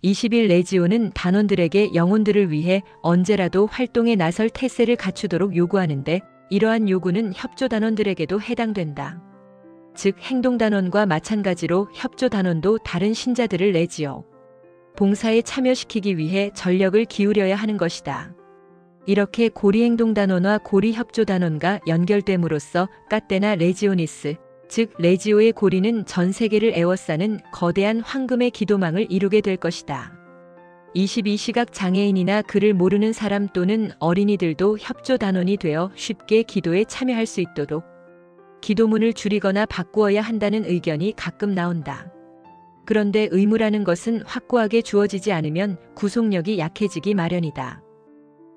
20일 레지오는 단원들에게 영혼들을 위해 언제라도 활동에 나설 태세를 갖추도록 요구하는데, 이러한 요구는 협조단원들에게도 해당된다. 즉 행동단원과 마찬가지로 협조단원도 다른 신자들을 레지오 봉사에 참여시키기 위해 전력을 기울여야 하는 것이다. 이렇게 고리행동단원과 고리협조단원과 연결됨으로써 까떼나 레지오니스, 즉 레지오의 고리는 전 세계를 에워싸는 거대한 황금의 기도망을 이루게 될 것이다. 22시각 장애인이나 글을 모르는 사람 또는 어린이들도 협조단원이 되어 쉽게 기도에 참여할 수 있도록 기도문을 줄이거나 바꾸어야 한다는 의견이 가끔 나온다. 그런데 의무라는 것은 확고하게 주어지지 않으면 구속력이 약해지기 마련이다.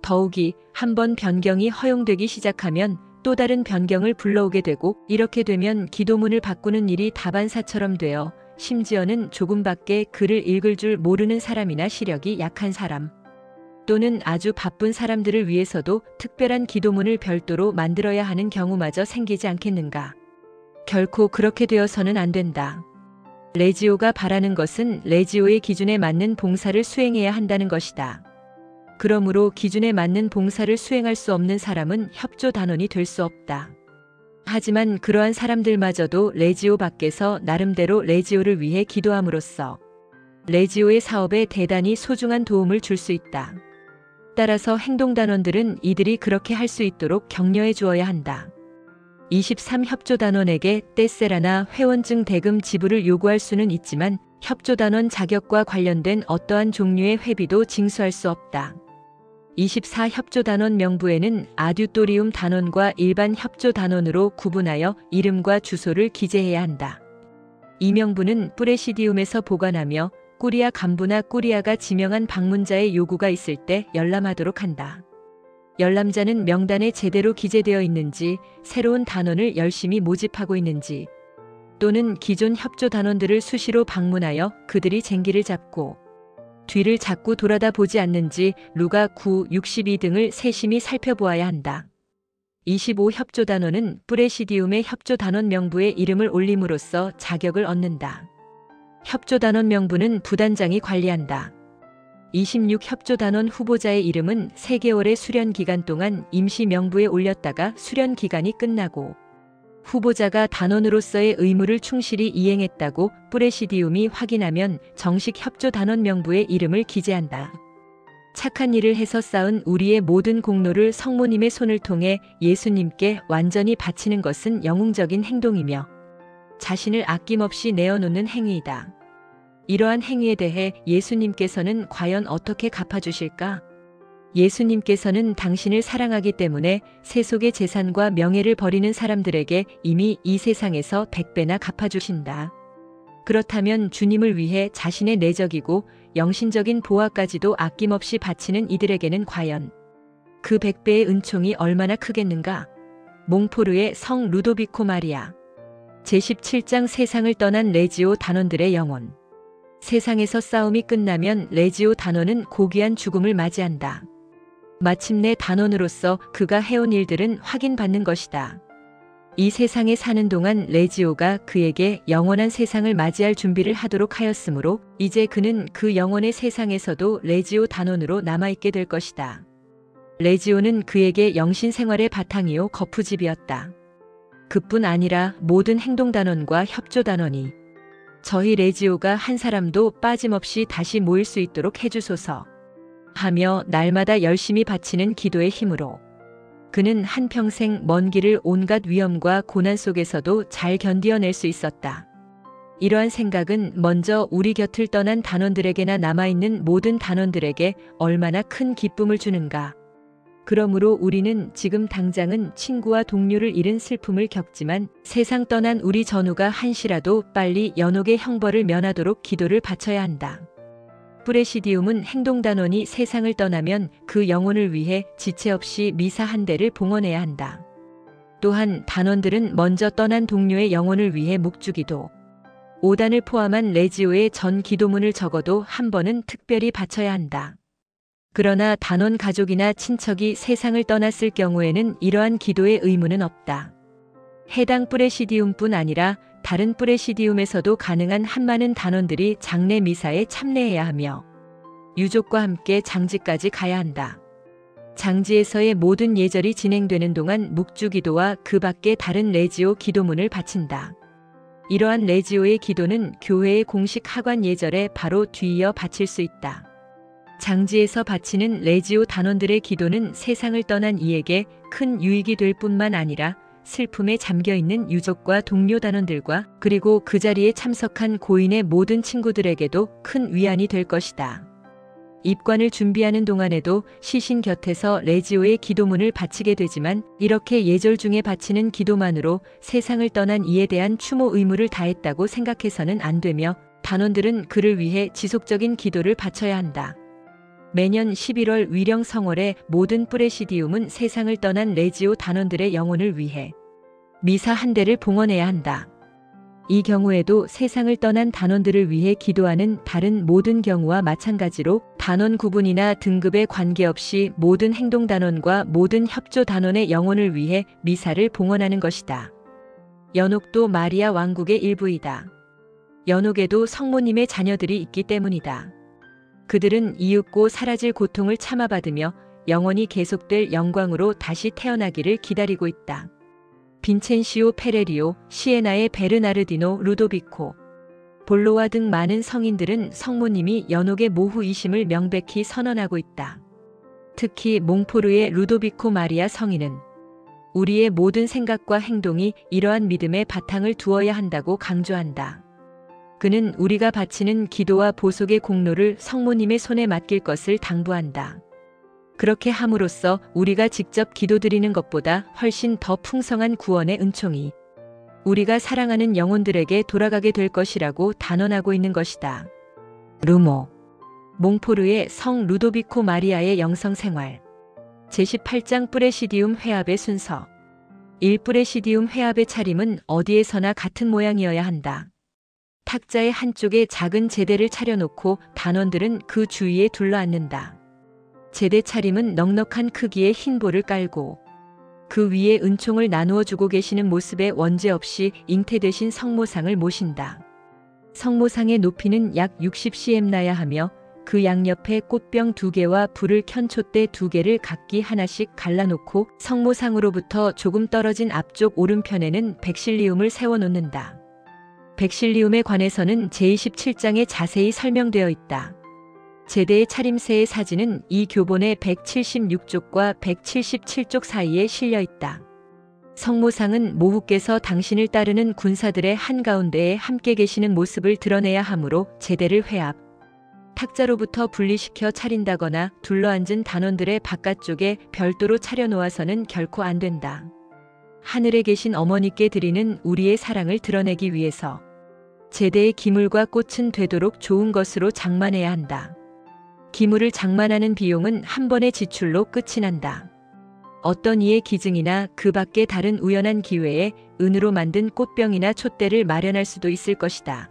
더욱이 한번 변경이 허용되기 시작하면 또 다른 변경을 불러오게 되고, 이렇게 되면 기도문을 바꾸는 일이 다반사처럼 되어 심지어는 조금밖에 글을 읽을 줄 모르는 사람이나 시력이 약한 사람 또는 아주 바쁜 사람들을 위해서도 특별한 기도문을 별도로 만들어야 하는 경우마저 생기지 않겠는가. 결코 그렇게 되어서는 안 된다. 레지오가 바라는 것은 레지오의 기준에 맞는 봉사를 수행해야 한다는 것이다. 그러므로 기준에 맞는 봉사를 수행할 수 없는 사람은 협조단원이 될 수 없다. 하지만 그러한 사람들마저도 레지오 밖에서 나름대로 레지오를 위해 기도함으로써 레지오의 사업에 대단히 소중한 도움을 줄 수 있다. 따라서 행동단원들은 이들이 그렇게 할 수 있도록 격려해 주어야 한다. 23 협조단원에게 떼세라나 회원증 대금 지불을 요구할 수는 있지만 협조단원 자격과 관련된 어떠한 종류의 회비도 징수할 수 없다. 24 협조단원 명부에는 아듀토리움 단원과 일반 협조단원으로 구분하여 이름과 주소를 기재해야 한다. 이 명부는 프레시디움에서 보관하며 꾸리아 간부나 꾸리아가 지명한 방문자의 요구가 있을 때 열람하도록 한다. 열람자는 명단에 제대로 기재되어 있는지, 새로운 단원을 열심히 모집하고 있는지, 또는 기존 협조단원들을 수시로 방문하여 그들이 쟁기를 잡고 뒤를 자꾸 돌아다 보지 않는지 루가 9, 62 등을 세심히 살펴보아야 한다. 25 협조단원은 프레시디움의 협조단원 명부에 이름을 올림으로써 자격을 얻는다. 협조단원 명부는 부단장이 관리한다. 26 협조단원 후보자의 이름은 3개월의 수련 기간 동안 임시 명부에 올렸다가 수련 기간이 끝나고 후보자가 단원으로서의 의무를 충실히 이행했다고 프레시디움이 확인하면 정식 협조단원 명부에 이름을 기재한다. 착한 일을 해서 쌓은 우리의 모든 공로를 성모님의 손을 통해 예수님께 완전히 바치는 것은 영웅적인 행동이며 자신을 아낌없이 내어놓는 행위이다. 이러한 행위에 대해 예수님께서는 과연 어떻게 갚아주실까? 예수님께서는 당신을 사랑하기 때문에 세속의 재산과 명예를 버리는 사람들에게 이미 이 세상에서 100배나 갚아주신다. 그렇다면 주님을 위해 자신의 내적이고 영신적인 보화까지도 아낌없이 바치는 이들에게는 과연 그 100배의 은총이 얼마나 크겠는가? 몽포르의 성 루도비코 마리아. 제17장 세상을 떠난 레지오 단원들의 영혼. 세상에서 싸움이 끝나면 레지오 단원은 고귀한 죽음을 맞이한다. 마침내 단원으로서 그가 해온 일들은 확인받는 것이다. 이 세상에 사는 동안 레지오가 그에게 영원한 세상을 맞이할 준비를 하도록 하였으므로 이제 그는 그 영원의 세상에서도 레지오 단원으로 남아있게 될 것이다. 레지오는 그에게 영신 생활의 바탕이요 거푸집이었다. 그뿐 아니라 모든 행동단원과 협조단원이 저희 레지오가 한 사람도 빠짐없이 다시 모일 수 있도록 해주소서 하며 날마다 열심히 바치는 기도의 힘으로 그는 한평생 먼 길을 온갖 위험과 고난 속에서도 잘 견디어낼 수 있었다. 이러한 생각은 먼저 우리 곁을 떠난 단원들에게나 남아있는 모든 단원들에게 얼마나 큰 기쁨을 주는가. 그러므로 우리는 지금 당장은 친구와 동료를 잃은 슬픔을 겪지만 세상 떠난 우리 전우가 한시라도 빨리 연옥의 형벌을 면하도록 기도를 바쳐야 한다. 프레시디움은 행동단원이 세상을 떠나면 그 영혼을 위해 지체 없이 미사 한 대를 봉헌해야 한다. 또한 단원들은 먼저 떠난 동료의 영혼을 위해 묵주기도, 5단을 포함한 레지오의 전 기도문을 적어도 한 번은 특별히 바쳐야 한다. 그러나 단원 가족이나 친척이 세상을 떠났을 경우에는 이러한 기도의 의무는 없다. 해당 프레시디움뿐 아니라 다른 프레시디움에서도 가능한 한 많은 단원들이 장례 미사에 참례해야 하며 유족과 함께 장지까지 가야 한다. 장지에서의 모든 예절이 진행되는 동안 묵주기도와 그 밖의 다른 레지오 기도문을 바친다. 이러한 레지오의 기도는 교회의 공식 하관 예절에 바로 뒤이어 바칠 수 있다. 장지에서 바치는 레지오 단원들의 기도는 세상을 떠난 이에게 큰 유익이 될 뿐만 아니라 슬픔에 잠겨있는 유족과 동료 단원들과 그리고 그 자리에 참석한 고인의 모든 친구들에게도 큰 위안이 될 것이다. 입관을 준비하는 동안에도 시신 곁에서 레지오의 기도문을 바치게 되지만 이렇게 예절 중에 바치는 기도만으로 세상을 떠난 이에 대한 추모 의무를 다했다고 생각해서는 안 되며 단원들은 그를 위해 지속적인 기도를 바쳐야 한다. 매년 11월 위령 성월에 모든 프레시디움은 세상을 떠난 레지오 단원들의 영혼을 위해 미사 한 대를 봉헌해야 한다. 이 경우에도 세상을 떠난 단원들을 위해 기도하는 다른 모든 경우와 마찬가지로 단원 구분이나 등급에 관계없이 모든 행동단원과 모든 협조단원의 영혼을 위해 미사를 봉헌하는 것이다. 연옥도 마리아 왕국의 일부이다. 연옥에도 성모님의 자녀들이 있기 때문이다. 그들은 이윽고 사라질 고통을 참아받으며 영원히 계속될 영광으로 다시 태어나기를 기다리고 있다. 빈첸시오 페레리오, 시에나의 베르나르디노 루도비코, 볼로와 등 많은 성인들은 성모님이 연옥의 모후이심을 명백히 선언하고 있다. 특히 몽포르의 루도비코 마리아 성인은 우리의 모든 생각과 행동이 이러한 믿음에 바탕을 두어야 한다고 강조한다. 그는 우리가 바치는 기도와 보속의 공로를 성모님의 손에 맡길 것을 당부한다. 그렇게 함으로써 우리가 직접 기도드리는 것보다 훨씬 더 풍성한 구원의 은총이 우리가 사랑하는 영혼들에게 돌아가게 될 것이라고 단언하고 있는 것이다. 루모, 몽포르의 성 루도비코 마리아의 영성생활 제18장 프레시디움 회합의 순서 1. 프레시디움 회합의 차림은 어디에서나 같은 모양이어야 한다. 탁자의 한쪽에 작은 제대를 차려놓고 단원들은 그 주위에 둘러앉는다. 제대 차림은 넉넉한 크기의 흰 볼을 깔고 그 위에 은총을 나누어 주고 계시는 모습에 원죄 없이 잉태되신 성모상을 모신다. 성모상의 높이는 약 60cm나야 하며 그 양옆에 꽃병 2개와 불을 켠 촛대 2개를 각기 하나씩 갈라놓고 성모상으로부터 조금 떨어진 앞쪽 오른편에는 백실리움을 세워놓는다. 백실리움에 관해서는 제27장에 자세히 설명되어 있다. 제대의 차림새의 사진은 이 교본의 176쪽과 177쪽 사이에 실려 있다. 성모상은 모후께서 당신을 따르는 군사들의 한가운데에 함께 계시는 모습을 드러내야 하므로 제대를 회합, 탁자로부터 분리시켜 차린다거나 둘러앉은 단원들의 바깥쪽에 별도로 차려놓아서는 결코 안 된다. 하늘에 계신 어머니께 드리는 우리의 사랑을 드러내기 위해서 제대의 기물과 꽃은 되도록 좋은 것으로 장만해야 한다. 기물을 장만하는 비용은 한 번의 지출로 끝이 난다. 어떤 이의 기증이나 그 밖의 다른 우연한 기회에 은으로 만든 꽃병이나 촛대를 마련할 수도 있을 것이다.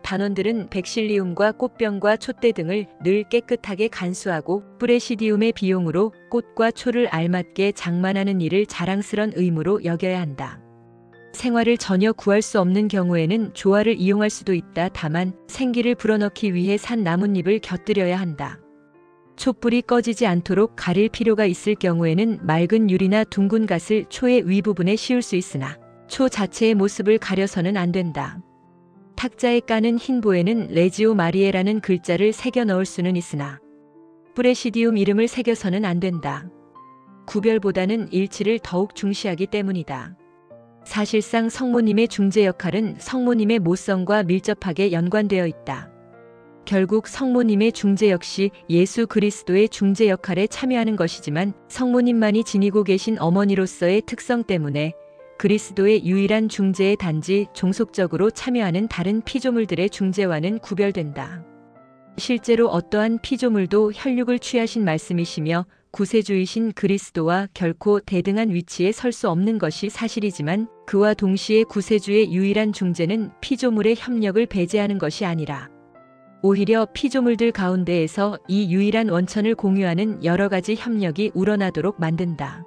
단원들은 백실리움과 꽃병과 촛대 등을 늘 깨끗하게 간수하고 프레시디움의 비용으로 꽃과 초를 알맞게 장만하는 일을 자랑스런 의무로 여겨야 한다. 생활을 전혀 구할 수 없는 경우에는 조화를 이용할 수도 있다. 다만 생기를 불어넣기 위해 산 나뭇잎을 곁들여야 한다. 촛불이 꺼지지 않도록 가릴 필요가 있을 경우에는 맑은 유리나 둥근 갓을 초의 윗부분에 씌울 수 있으나 초 자체의 모습을 가려서는 안 된다. 탁자에 까는 흰 보에는 레지오 마리에라는 글자를 새겨 넣을 수는 있으나 프레시디움 이름을 새겨서는 안 된다. 구별보다는 일치를 더욱 중시하기 때문이다. 사실상 성모님의 중재 역할은 성모님의 모성과 밀접하게 연관되어 있다. 결국 성모님의 중재 역시 예수 그리스도의 중재 역할에 참여하는 것이지만 성모님만이 지니고 계신 어머니로서의 특성 때문에 그리스도의 유일한 중재에 단지 종속적으로 참여하는 다른 피조물들의 중재와는 구별된다. 실제로 어떠한 피조물도 혈육을 취하신 말씀이시며 구세주이신 그리스도와 결코 대등한 위치에 설 수 없는 것이 사실이지만 그와 동시에 구세주의 유일한 중재는 피조물의 협력을 배제하는 것이 아니라 오히려 피조물들 가운데에서 이 유일한 원천을 공유하는 여러 가지 협력이 우러나도록 만든다.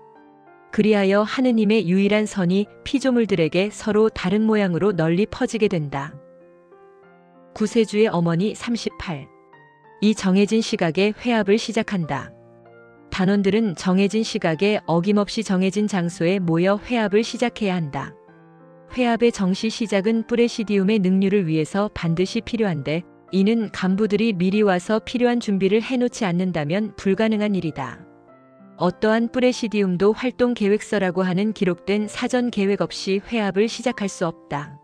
그리하여 하느님의 유일한 선이 피조물들에게 서로 다른 모양으로 널리 퍼지게 된다. 구세주의 어머니 38. 이 정해진 시각에 회합을 시작한다. 단원들은 정해진 시각에 어김없이 정해진 장소에 모여 회합을 시작해야 한다. 회합의 정시 시작은 프레시디움의 능률을 위해서 반드시 필요한데 이는 간부들이 미리 와서 필요한 준비를 해놓지 않는다면 불가능한 일이다. 어떠한 프레시디움도 활동 계획서라고 하는 기록된 사전 계획 없이 회합을 시작할 수 없다.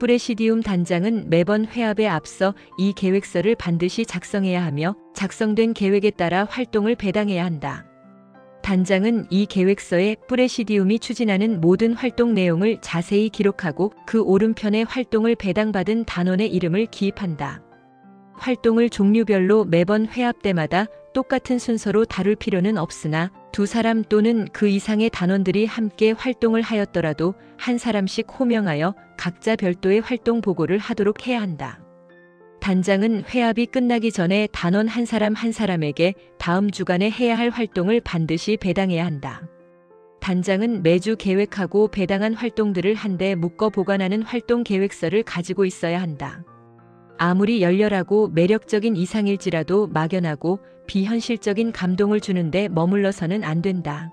프레시디움 단장은 매번 회합에 앞서 이 계획서를 반드시 작성해야 하며 작성된 계획에 따라 활동을 배당해야 한다. 단장은 이 계획서에 프레시디움이 추진하는 모든 활동 내용을 자세히 기록하고 그 오른편에 활동을 배당받은 단원의 이름을 기입한다. 활동을 종류별로 매번 회합 때마다 똑같은 순서로 다룰 필요는 없으나 두 사람 또는 그 이상의 단원들이 함께 활동을 하였더라도 한 사람씩 호명하여 각자 별도의 활동 보고를 하도록 해야 한다. 단장은 회합이 끝나기 전에 단원 한 사람에게 다음 주간에 해야 할 활동을 반드시 배당해야 한다. 단장은 매주 계획하고 배당한 활동들을 한데 묶어 보관하는 활동 계획서를 가지고 있어야 한다. 아무리 열렬하고 매력적인 이상일지라도 막연하고 비현실적인 감동을 주는데 머물러서는 안 된다.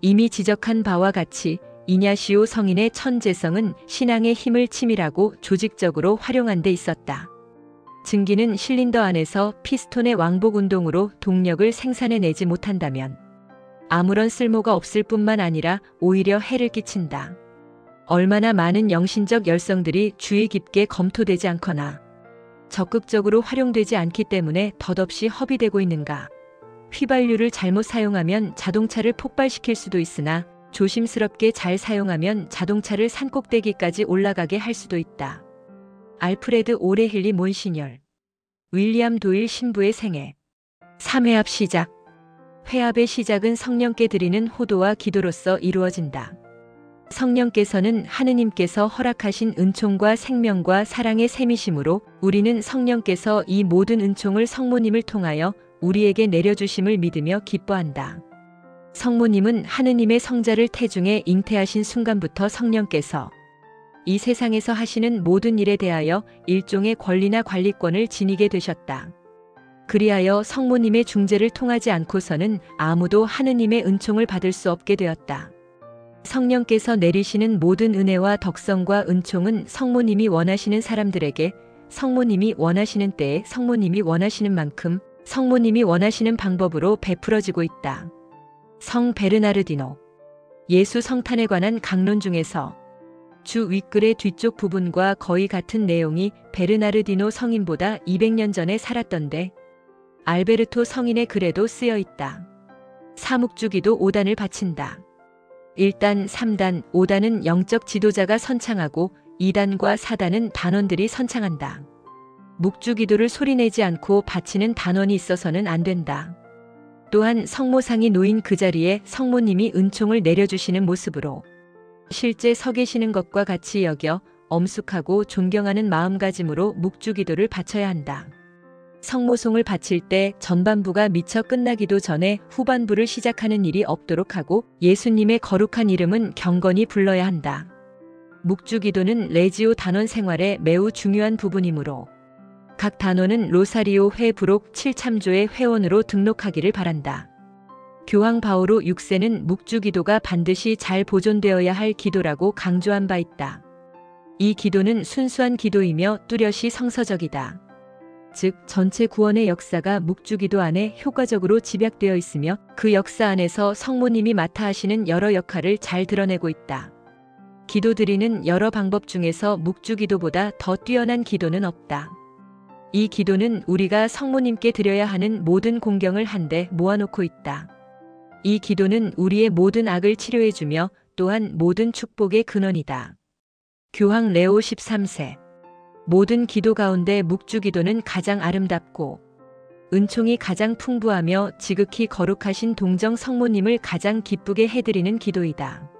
이미 지적한 바와 같이 이냐시오 성인의 천재성은 신앙의 힘을 치밀하고 조직적으로 활용한 데 있었다. 증기는 실린더 안에서 피스톤의 왕복 운동으로 동력을 생산해내지 못한다면 아무런 쓸모가 없을 뿐만 아니라 오히려 해를 끼친다. 얼마나 많은 영신적 열성들이 주의 깊게 검토되지 않거나 적극적으로 활용되지 않기 때문에 덧없이 허비되고 있는가. 휘발유를 잘못 사용하면 자동차를 폭발시킬 수도 있으나 조심스럽게 잘 사용하면 자동차를 산꼭대기까지 올라가게 할 수도 있다. 알프레드 오레힐리 몬시뇰. 윌리엄 도일 신부의 생애. 3회합 시작. 회합의 시작은 성령께 드리는 호도와 기도로서 이루어진다. 성령께서는 하느님께서 허락하신 은총과 생명과 사랑의 셈이시므로 우리는 성령께서 이 모든 은총을 성모님을 통하여 우리에게 내려주심을 믿으며 기뻐한다. 성모님은 하느님의 성자를 태중에 잉태하신 순간부터 성령께서 이 세상에서 하시는 모든 일에 대하여 일종의 권리나 관리권을 지니게 되셨다. 그리하여 성모님의 중재를 통하지 않고서는 아무도 하느님의 은총을 받을 수 없게 되었다. 성령께서 내리시는 모든 은혜와 덕성과 은총은 성모님이 원하시는 사람들에게 성모님이 원하시는 때에 성모님이 원하시는 만큼 성모님이 원하시는 방법으로 베풀어지고 있다. 성 베르나르디노. 예수 성탄에 관한 강론 중에서 주 윗글의 뒤쪽 부분과 거의 같은 내용이 베르나르디노 성인보다 200년 전에 살았던데 알베르토 성인의 글에도 쓰여 있다. 사묵주기도 5단을 바친다. 1단, 3단, 5단은 영적 지도자가 선창하고 2단과 4단은 단원들이 선창한다. 묵주기도를 소리내지 않고 바치는 단원이 있어서는 안 된다. 또한 성모상이 놓인 그 자리에 성모님이 은총을 내려주시는 모습으로 실제 서 계시는 것과 같이 여겨 엄숙하고 존경하는 마음가짐으로 묵주기도를 바쳐야 한다. 성모송을 바칠 때 전반부가 미처 끝나기도 전에 후반부를 시작하는 일이 없도록 하고 예수님의 거룩한 이름은 경건히 불러야 한다. 묵주기도는 레지오 단원 생활의 매우 중요한 부분이므로 각 단원은 로사리오 회 부록 7참조의 회원으로 등록하기를 바란다. 교황 바오로 6세는 묵주기도가 반드시 잘 보존되어야 할 기도라고 강조한 바 있다. 이 기도는 순수한 기도이며 뚜렷이 성서적이다. 즉 전체 구원의 역사가 묵주기도 안에 효과적으로 집약되어 있으며 그 역사 안에서 성모님이 맡아 하시는 여러 역할을 잘 드러내고 있다. 기도드리는 여러 방법 중에서 묵주기도보다 더 뛰어난 기도는 없다. 이 기도는 우리가 성모님께 드려야 하는 모든 공경을 한데 모아놓고 있다. 이 기도는 우리의 모든 악을 치료해주며 또한 모든 축복의 근원이다. 교황 레오 13세. 모든 기도 가운데 묵주기도는 가장 아름답고 은총이 가장 풍부하며 지극히 거룩하신 동정 성모님을 가장 기쁘게 해드리는 기도이다.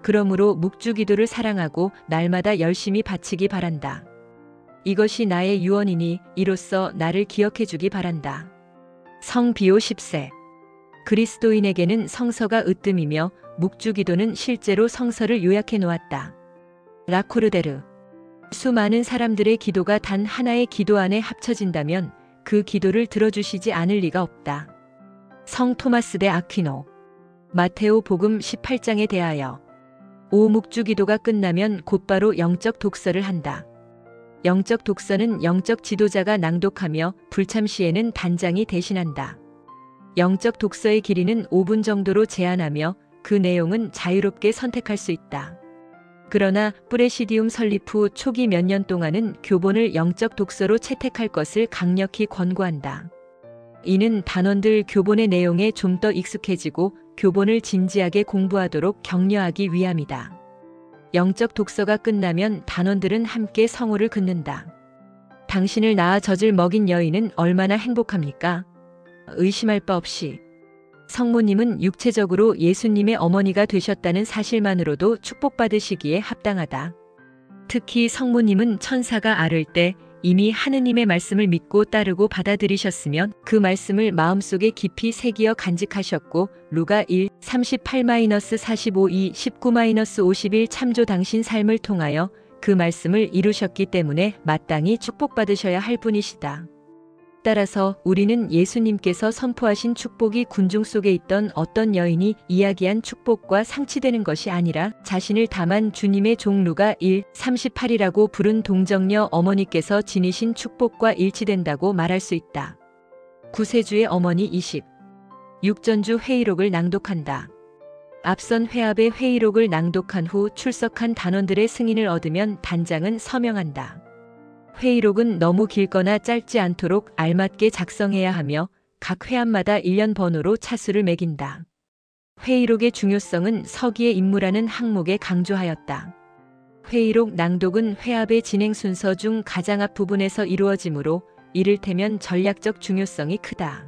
그러므로 묵주기도를 사랑하고 날마다 열심히 바치기 바란다. 이것이 나의 유언이니 이로써 나를 기억해주기 바란다. 성 비오 10세. 그리스도인에게는 성서가 으뜸이며 묵주기도는 실제로 성서를 요약해 놓았다. 라코르데르. 수많은 사람들의 기도가 단 하나의 기도 안에 합쳐진다면 그 기도를 들어주시지 않을 리가 없다. 성 토마스 대 아퀴노. 마테오 복음 18장에 대하여 오묵주 기도가 끝나면 곧바로 영적 독서를 한다. 영적 독서는 영적 지도자가 낭독하며 불참 시에는 단장이 대신한다. 영적 독서의 길이는 5분 정도로 제한하며 그 내용은 자유롭게 선택할 수 있다. 그러나 프레시디움 설립 후 초기 몇 년 동안은 교본을 영적 독서로 채택할 것을 강력히 권고한다. 이는 단원들 교본의 내용에 좀 더 익숙해지고 교본을 진지하게 공부하도록 격려하기 위함이다. 영적 독서가 끝나면 단원들은 함께 성호를 긋는다. 당신을 낳아 젖을 먹인 여인은 얼마나 행복합니까? 의심할 바 없이. 성모님은 육체적으로 예수님의 어머니가 되셨다는 사실만으로도 축복받으시기에 합당하다. 특히 성모님은 천사가 아를 때 이미 하느님의 말씀을 믿고 따르고 받아들이셨으면 그 말씀을 마음속에 깊이 새기어 간직하셨고 루가 1, 38-45, 19-51 참조 당신 삶을 통하여 그 말씀을 이루셨기 때문에 마땅히 축복받으셔야 할 분이시다. 따라서 우리는 예수님께서 선포하신 축복이 군중 속에 있던 어떤 여인이 이야기한 축복과 상치되는 것이 아니라 자신을 담은 주님의 종 루가 1, 38이라고 부른 동정녀 어머니께서 지니신 축복과 일치된다고 말할 수 있다. 구세주의 어머니 20. 육전주 회의록을 낭독한다. 앞선 회합의 회의록을 낭독한 후 출석한 단원들의 승인을 얻으면 단장은 서명한다. 회의록은 너무 길거나 짧지 않도록 알맞게 작성해야 하며 각 회합마다 1년 번호로 차수를 매긴다. 회의록의 중요성은 서기의 임무라는 항목에 강조하였다. 회의록 낭독은 회합의 진행 순서 중 가장 앞 부분에서 이루어지므로 이를테면 전략적 중요성이 크다.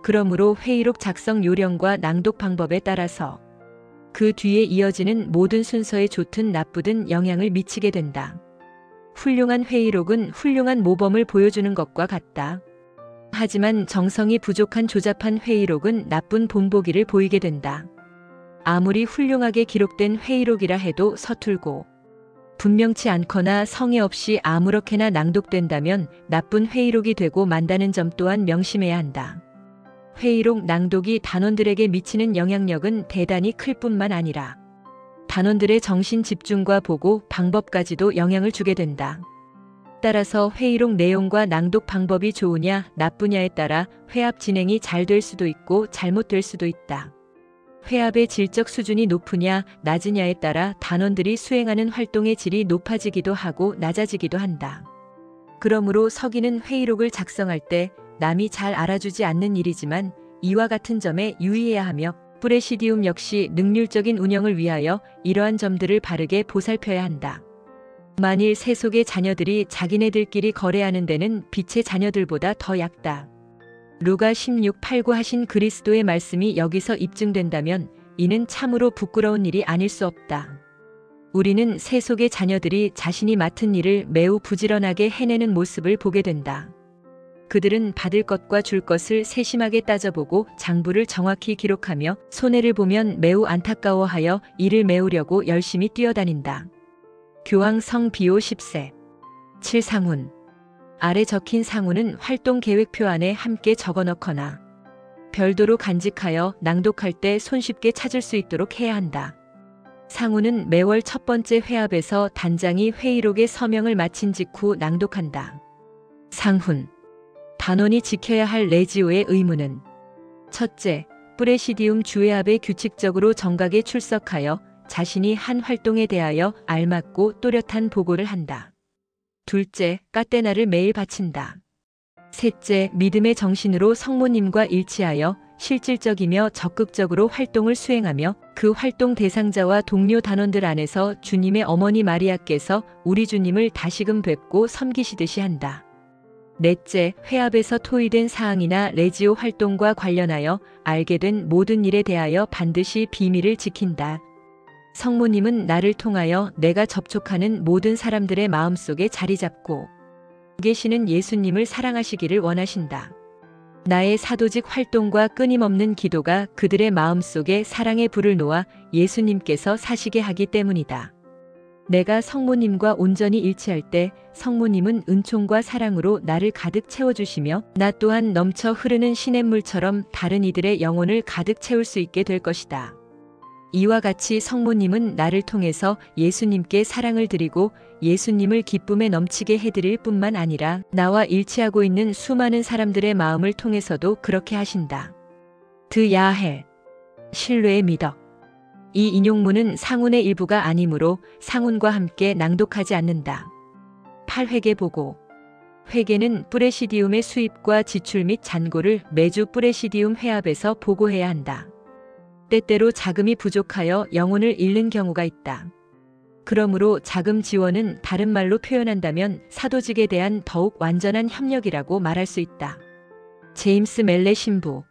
그러므로 회의록 작성 요령과 낭독 방법에 따라서 그 뒤에 이어지는 모든 순서에 좋든 나쁘든 영향을 미치게 된다. 훌륭한 회의록은 훌륭한 모범을 보여주는 것과 같다. 하지만 정성이 부족한 조잡한 회의록은 나쁜 본보기를 보이게 된다. 아무리 훌륭하게 기록된 회의록이라 해도 서툴고 분명치 않거나 성의 없이 아무렇게나 낭독된다면 나쁜 회의록이 되고 만다는 점 또한 명심해야 한다. 회의록 낭독이 단원들에게 미치는 영향력은 대단히 클 뿐만 아니라 단원들의 정신 집중과 보고 방법까지도 영향을 주게 된다. 따라서 회의록 내용과 낭독 방법이 좋으냐 나쁘냐에 따라 회합 진행이 잘 될 수도 있고 잘못될 수도 있다. 회합의 질적 수준이 높으냐 낮으냐에 따라 단원들이 수행하는 활동의 질이 높아지기도 하고 낮아지기도 한다. 그러므로 서기는 회의록을 작성할 때 남이 잘 알아주지 않는 일이지만 이와 같은 점에 유의해야 하며 프레시디움 역시 능률적인 운영을 위하여 이러한 점들을 바르게 보살펴야 한다. 만일 세속의 자녀들이 자기네들끼리 거래하는 데는 빛의 자녀들보다 더 얕다. 루가 16:8-9 하신 그리스도의 말씀이 여기서 입증된다면 이는 참으로 부끄러운 일이 아닐 수 없다. 우리는 세속의 자녀들이 자신이 맡은 일을 매우 부지런하게 해내는 모습을 보게 된다. 그들은 받을 것과 줄 것을 세심하게 따져보고 장부를 정확히 기록하며 손해를 보면 매우 안타까워하여 이를 메우려고 열심히 뛰어다닌다. 교황성 비오 10세 7상훈. 아래 적힌 상훈은 활동 계획표 안에 함께 적어넣거나 별도로 간직하여 낭독할 때 손쉽게 찾을 수 있도록 해야 한다. 상훈은 매월 첫 번째 회합에서 단장이 회의록의 서명을 마친 직후 낭독한다. 상훈. 단원이 지켜야 할 레지오의 의무는 첫째, 프레시디움 주회합에 규칙적으로 정각에 출석하여 자신이 한 활동에 대하여 알맞고 또렷한 보고를 한다. 둘째, 까테나를 매일 바친다. 셋째, 믿음의 정신으로 성모님과 일치하여 실질적이며 적극적으로 활동을 수행하며 그 활동 대상자와 동료 단원들 안에서 주님의 어머니 마리아께서 우리 주님을 다시금 뵙고 섬기시듯이 한다. 넷째, 회합에서 토의된 사항이나 레지오 활동과 관련하여 알게 된 모든 일에 대하여 반드시 비밀을 지킨다. 성모님은 나를 통하여 내가 접촉하는 모든 사람들의 마음속에 자리 잡고 계시는 예수님을 사랑하시기를 원하신다. 나의 사도직 활동과 끊임없는 기도가 그들의 마음속에 사랑의 불을 놓아 예수님께서 사시게 하기 때문이다. 내가 성모님과 온전히 일치할 때 성모님은 은총과 사랑으로 나를 가득 채워주시며 나 또한 넘쳐 흐르는 시냇물처럼 다른 이들의 영혼을 가득 채울 수 있게 될 것이다. 이와 같이 성모님은 나를 통해서 예수님께 사랑을 드리고 예수님을 기쁨에 넘치게 해드릴 뿐만 아니라 나와 일치하고 있는 수많은 사람들의 마음을 통해서도 그렇게 하신다. 드야헬 신뢰의 미덕. 이 인용문은 상훈의 일부가 아니므로 상훈과 함께 낭독하지 않는다. 8회계 보고. 회계는 뿌레시디움의 수입과 지출 및 잔고를 매주 뿌레시디움 회합에서 보고해야 한다. 때때로 자금이 부족하여 영혼을 잃는 경우가 있다. 그러므로 자금 지원은 다른 말로 표현한다면 사도직에 대한 더욱 완전한 협력이라고 말할 수 있다. 제임스 멜레 신부